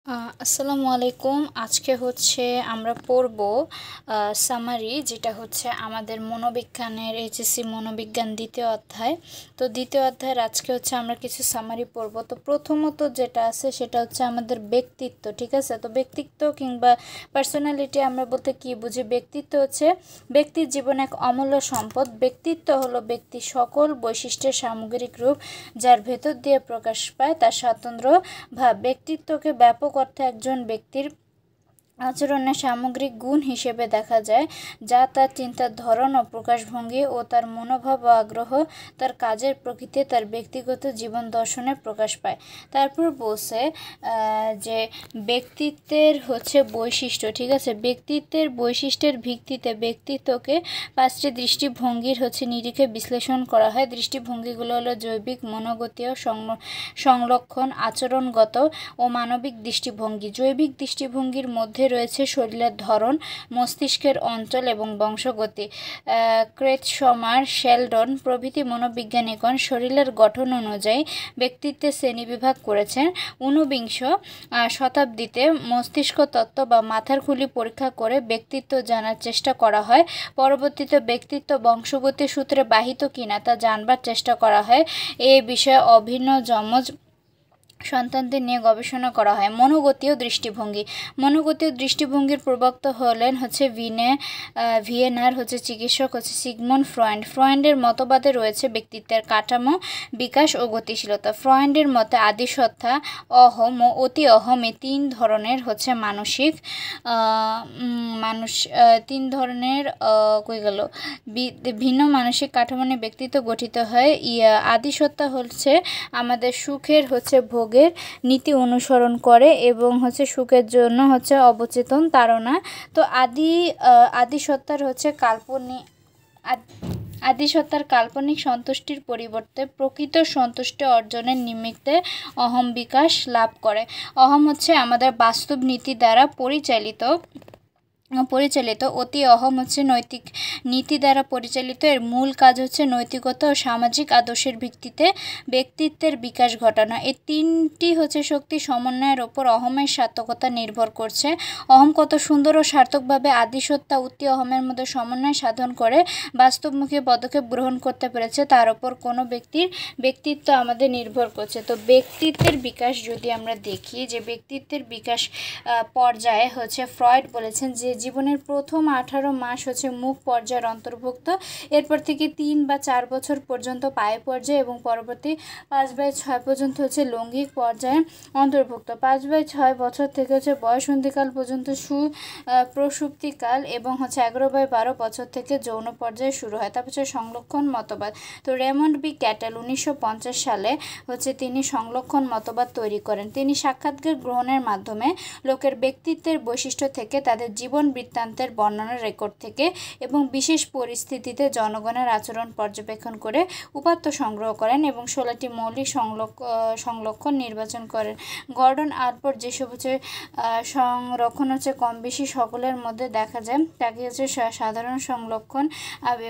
আসসালামু আলাইকুম। আজকে হচ্ছে আমরা পড়ব সামারি, যেটা হচ্ছে আমাদের মনোবিজ্ঞানের এইচএসসি মনোবিজ্ঞান দ্বিতীয় অধ্যায়। তো দ্বিতীয় অধ্যায়ের আজকে হচ্ছে আমরা কিছু সামারি পড়ব। তো প্রথমত যেটা আছে সেটা হচ্ছে আমাদের ব্যক্তিত্ব। ঠিক আছে, তো ব্যক্তিত্ব কিংবা পার্সোনালিটি আমরা বলতে কি বুঝি? ব্যক্তিত্ব হচ্ছে ব্যক্তির জীবনে এক অমূল্য সম্পদ। ব্যক্তিত্ব হলো ব্যক্তির সকল বৈশিষ্ট্যের সামগ্রিক রূপ, যার ভেতর দিয়ে প্রকাশ পায় তার স্বাতন্ত্র্য ভাব। ব্যক্তিত্বকে ব্যাপক অর্থে একজন ব্যক্তির আচরণের সামগ্রিক গুণ হিসেবে দেখা যায়, যা তার চিন্তার ধরন ও প্রকাশভঙ্গি ও তার মনোভাব ও আগ্রহ, তার কাজের প্রকৃতি, তার ব্যক্তিগত জীবন দর্শনে প্রকাশ পায়। তারপর বলছে যে ব্যক্তিত্বের হচ্ছে বৈশিষ্ট্য। ঠিক আছে, ব্যক্তিত্বের বৈশিষ্ট্যের ভিত্তিতে ব্যক্তিত্বকে 5টি দৃষ্টিভঙ্গির নিরিখে বিশ্লেষণ করা হয়। দৃষ্টিভঙ্গিগুলো হলো জৈবিক, মনোগতীয়, সংলক্ষণ, আচরণগত ও মানবিক দৃষ্টিভঙ্গি। জৈবিক দৃষ্টিভঙ্গির মধ্যে রয়েছে শরীরের ধরন, মস্তিষ্কের অঞ্চল এবং বংশগতি। ক্রেটসমার, শেলডন প্রভৃতি মনোবিজ্ঞানীগণ শরীরের গঠন অনুযায়ী ব্যক্তিত্বের শ্রেণীবিভাগ করেছেন। 19বিংশ শতাব্দীতে মস্তিষ্ক তত্ত্ব বা মাথার খুলি পরীক্ষা করে ব্যক্তিত্ব জানার চেষ্টা করা হয়। পরবর্তীতে ব্যক্তিত্ব বংশগতি সূত্রে বাহিত কিনা তা জানবার চেষ্টা করা হয়। এ বিষয়ে অভিন্ন যমজ সন্তানদের নিয়ে গবেষণা করা হয়। মনোগতীয় দৃষ্টিভঙ্গি। মনোগতীয় দৃষ্টিভঙ্গির প্রবক্তা হলেন ভিয়েনার চিকিৎসক সিগমন্ড ফ্রয়েড। ফ্রয়েডের মতবাদে রয়েছে ব্যক্তিত্বের কাঠামো, বিকাশ ও গতিশীলতা। ফ্রয়েডের মতে আদিসত্তা, অহম ও অতি অহম এই তিন ধরনের ভিন্ন মানসিক কাঠামো নিয়ে ব্যক্তিত্ব গঠিত হয়। আদিসত্তা হচ্ছে আমাদের সুখের ভোগের নীতি অনুসরণ করে এবং সুখের জন্য অবচেতন তাড়না। তো আদিসত্তার কাল্পনিক সন্তুষ্টির পরিবর্তে প্রকৃত সন্তুষ্টি অর্জনের নিমিত্তে অহম বিকাশ লাভ করে। অহম আমাদের বাস্তব নীতি দ্বারা পরিচালিত। অতি অহম নৈতিক নীতি দ্বারা পরিচালিত। এর মূল কাজ নৈতিকতা ও সামাজিক আদর্শের ভিত্তিতে ব্যক্তিত্বের বিকাশ ঘটানো। এই তিনটি শক্তি সমন্বয়ের ওপর অহমের সার্থকতা নির্ভর করছে। অহম কত সুন্দর ও সার্থকভাবে আদিসত্তা অতি অহমের মধ্যে সমন্বয় সাধন করে বাস্তবমুখী পদক্ষেপ গ্রহণ করতে পেরেছে, তার ওপর কোনো ব্যক্তির ব্যক্তিত্ব আমাদের নির্ভর করছে। তো ব্যক্তিত্বের বিকাশ যদি আমরা দেখি, যে ব্যক্তিত্বের বিকাশ পর্যায়ে ফ্রয়েড বলেছেন যে জীবনের প্রথম 18 মাস মুখ পর্যায়ের অন্তর্ভুক্ত। এরপর থেকে 3 বা 4 বছর পর্যন্ত পায়ে পর্যায়ে এবং পরবর্তী 5/6 পর্যন্ত লৈঙ্গিক পর্যায়ে অন্তর্ভুক্ত। 5/6 বছর থেকে বয়সন্ধিকাল পর্যন্ত প্রসূপ্তিকাল এবং 11/12 বছর থেকে যৌন পর্যায়ে শুরু হয়। তারপর সংলক্ষণ মতবাদ। তো রেমন্ড বি ক্যাটেল 1950 সালে তিনি সংলক্ষণ মতবাদ তৈরি করেন। তিনি সাক্ষাৎকার গ্রহণের মাধ্যমে লোকের ব্যক্তিত্বের বৈশিষ্ট্য থেকে, তাদের জীবন বৃত্তান্তের বর্ণনার রেকর্ড থেকে এবং বিশেষ পরিস্থিতিতে জনগণের আচরণ পর্যবেক্ষণ করে উপাত্ত সংগ্রহ করেন এবং 16টি মৌলিক সংলক্ষণ নির্বাচন করেন। গর্ডন আলপোর্ট যেসব সংরক্ষণ কম বেশি সকলের মধ্যে দেখা যায় তাকে সাধারণ সংলক্ষণ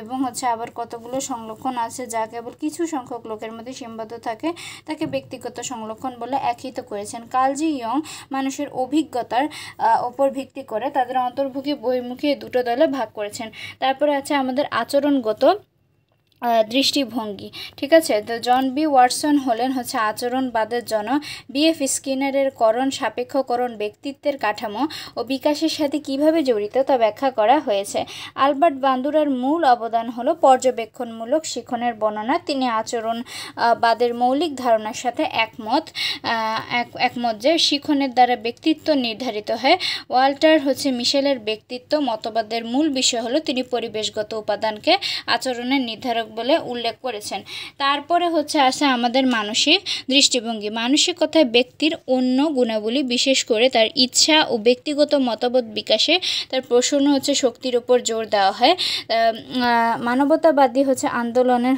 এবং আবার কতগুলো সংলক্ষণ আছে যা কেবল কিছু সংখ্যক লোকের মধ্যে সীমাবদ্ধ থাকে তাকে ব্যক্তিগত সংলক্ষণ বলে আখ্যায়িত করেছেন। কার্ল ইয়ং মানুষের অভিজ্ঞতার ওপর ভিত্তি করে তাদের অন্তর্মুখী বহির্মুখী দুটো দলে ভাগ করেছেন। তারপরে আছে আমাদের আচরণগত দৃষ্টিভঙ্গি। ঠিক আছে, তো জন বি ওয়াটসন হলেন আচরণবাদের জনক। বিএফ স্কিনারের করণ সাপেক্ষকরণ ব্যক্তিত্বের কাঠামো ও বিকাশের সাথে কিভাবে জড়িত তা ব্যাখ্যা করা হয়েছে। আলবার্ট বান্দুরার মূল অবদান হলো পর্যবেক্ষণমূলক শিক্ষণের বর্ণনা। তিনি আচরণবাদের মৌলিক ধারণার সাথে একমত যে শিক্ষণের দ্বারা ব্যক্তিত্ব নির্ধারিত হয়। ওয়াল্টার মিশেলের ব্যক্তিত্ব মতবাদের মূল বিষয় হলো তিনি পরিবেশগত উপাদানকে আচরণের নির্ধারক বলে উল্লেখ করেছেন। তারপরে আসে আমাদের মানসিক দৃষ্টিভঙ্গি। মানসিকতায় ব্যক্তির অন্য গুণাবলী, বিশেষ করে তার ইচ্ছা ও ব্যক্তিগত মতবোধ বিকাশে তার প্রসন্ন শক্তির উপর জোর দেওয়া হয়। মানবতাবাদী আন্দোলনের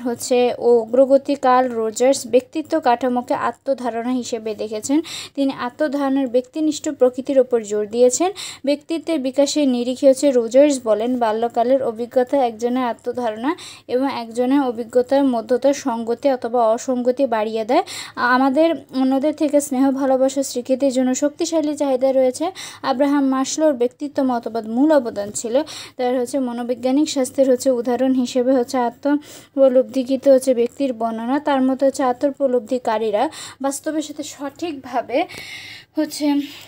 অগ্রগতি কার্ল রজার্স ব্যক্তিত্ব কাঠামোকে আত্মধারণা হিসেবে দেখেছেন। তিনি আত্মধারণার ব্যক্তিনিষ্ঠ প্রকৃতির উপর জোর দিয়েছেন। ব্যক্তিত্বের বিকাশের নিরিখে রজার্স বলেন বাল্যকালের অভিজ্ঞতা একজনের আত্মধারণা এবং একজন একজনের অভিজ্ঞতার মধ্যতার সঙ্গতি অথবা অসঙ্গতি বাড়িয়ে দেয়। আমাদের অন্যদের থেকে স্নেহ, ভালোবাসা, স্বীকৃতির জন্য শক্তিশালী চাহিদা রয়েছে। আব্রাহাম মাসলোর ব্যক্তিত্ব মতবাদ মূল অবদান ছিল। তার মনোবৈজ্ঞানিক স্বাস্থ্যের উদাহরণ হিসেবে আত্মোপলব্ধিকৃত ব্যক্তির বর্ণনা। তার মতো আত্মোপলব্ধিকারীরা বাস্তবের সাথে সঠিকভাবে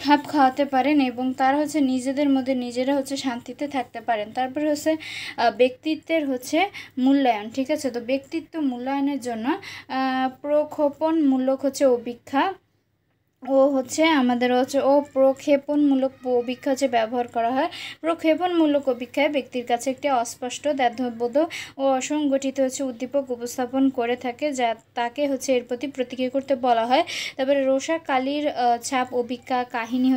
খাপ খাওয়াতে পারেন এবং তারা নিজেদের মধ্যে নিজেরা শান্তিতে থাকতে পারেন। তারপরে ব্যক্তিত্বের মূল্যায়ন। ঠিক আছে, তো ব্যক্তিত্ব মূল্যায়নের জন্য প্রক্ষেপণমূলক অভিক্ষা ও আমাদের প্রক্ষেপণমূলক অভিক্ষা ব্যবহার করা হয়। প্রক্ষেপণমূলক অভিক্ষায় ব্যক্তির কাছে একটি অস্পষ্ট, দ্ব্যর্থবোধ ও অসংগঠিত উদ্দীপক উপস্থাপন করে থাকে, যা তাকে এর প্রতি প্রতিক্রিয়া করতে বলা হয়। তারপরে রোষাকালীর ছাপ অভিক্ষা, কাহিনী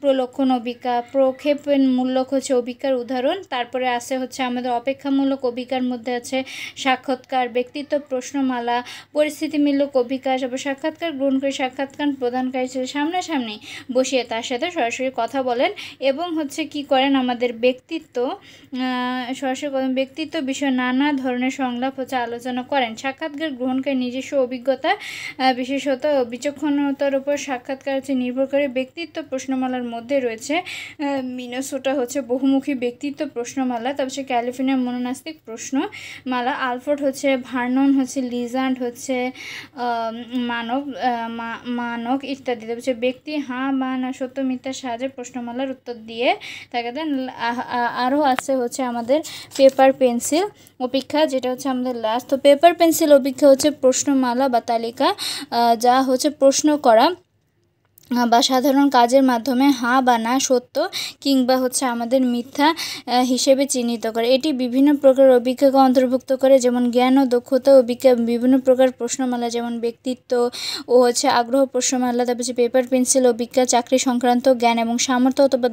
প্রলক্ষণ অভিক্ষা, প্রক্ষেপণমূলক অভিক্ষার উদাহরণ। তারপরে আছে আমাদের অপেক্ষামূলক অভিজ্ঞার মধ্যে আছে সাক্ষাৎকার, ব্যক্তিত্ব প্রশ্নমালা, পরিস্থিতিমূলক অভিজ্ঞা। সাক্ষাৎকার গ্রহণ করে সাক্ষাৎকার প্রদানকারী সামনাসামনি বসিয়ে তার সাথে সরাসরি কথা বলেন এবং কি করেন, আমাদের ব্যক্তিত্ব বিষয়ে নানা ধরনের সংলাপ আলোচনা করেন। সাক্ষাৎকার গ্রহণকারী নিজস্ব অভিজ্ঞতা, বিশেষত বিচক্ষণতার উপর সাক্ষাৎকার নির্ভর করে। ব্যক্তিত্ব প্রশ্নমালার মধ্যে রয়েছে মিনেসোটা বহুমুখী ব্যক্তিত্ব প্রশ্নমালা, তারপর ক্যালিফোর্নিয়া মনোনাস্তিক প্রশ্নমালা, আলফোর্ড ভার্নন লিজান্ড মানক ইত্যাদি। ব্যক্তি হ্যাঁ বা না, সত্য মিথ্যার সাহায্যে প্রশ্নমালার উত্তর দিয়ে থাকে দেন। আরও আছে আমাদের পেপার পেন্সিল অপেক্ষা, যেটা আমাদের লাস্ট। তো পেপার পেন্সিল অপেক্ষা প্রশ্নমালা বা তালিকা, যা প্রশ্ন করা বা সাধারণ কাজের মাধ্যমে হ্যাঁ বা না, সত্য কিংবা আমাদের মিথ্যা হিসেবে চিহ্নিত করে। এটি বিভিন্ন প্রকার অভিজ্ঞতাকে অন্তর্ভুক্ত করে, যেমন জ্ঞান ও দক্ষতা অভিজ্ঞা, বিভিন্ন প্রকার প্রশ্নমালা যেমন ব্যক্তিত্ব ও আগ্রহ প্রশ্নমালা। তারপর পেপার পেন্সিল অভিজ্ঞা চাকরি সংক্রান্ত জ্ঞান এবং সামর্থ্য অথবা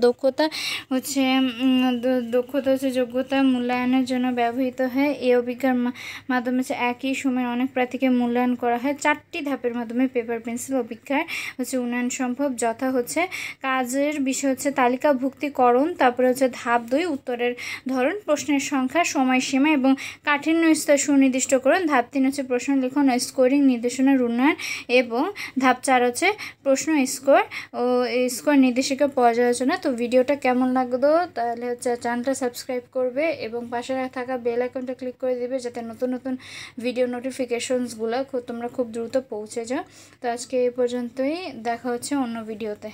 দক্ষতা যোগ্যতা মূল্যায়নের জন্য ব্যবহৃত হয়। এই অভিজ্ঞার মাধ্যমে একই সময়ে অনেক প্রার্থীকে মূল্যায়ন করা হয়। 4টি ধাপের মাধ্যমে পেপার পেন্সিল অভিজ্ঞার উন্নয়ন সম্ভব, যথা কাজের বিষয় তালিকাভুক্তিকরণ, তারপরে ধাপ 2 উত্তরের ধরন, প্রশ্নের সংখ্যা, সময়সীমা এবং কাঠিন্য স্তর সুনির্দিষ্টকরণ। ধাপ 3 প্রশ্ন লিখন ও স্কোরিং নির্দেশনার উন্নয়ন এবং ধাপ 4 প্রশ্ন স্কোর নির্দেশিকা পর্যালোচনা। তো ভিডিওটা কেমন লাগলো তাহলে চ্যানেলটা সাবস্ক্রাইব করবে এবং পাশে থাকা বেল আইকনটা ক্লিক করে দিবে, যাতে নতুন নতুন ভিডিও নোটিফিকেশনসগুলো তোমরা খুব দ্রুত পৌঁছে যাও। তো আজকে এই পর্যন্তই, দেখা হচ্ছে অন্য ভিডিওতে।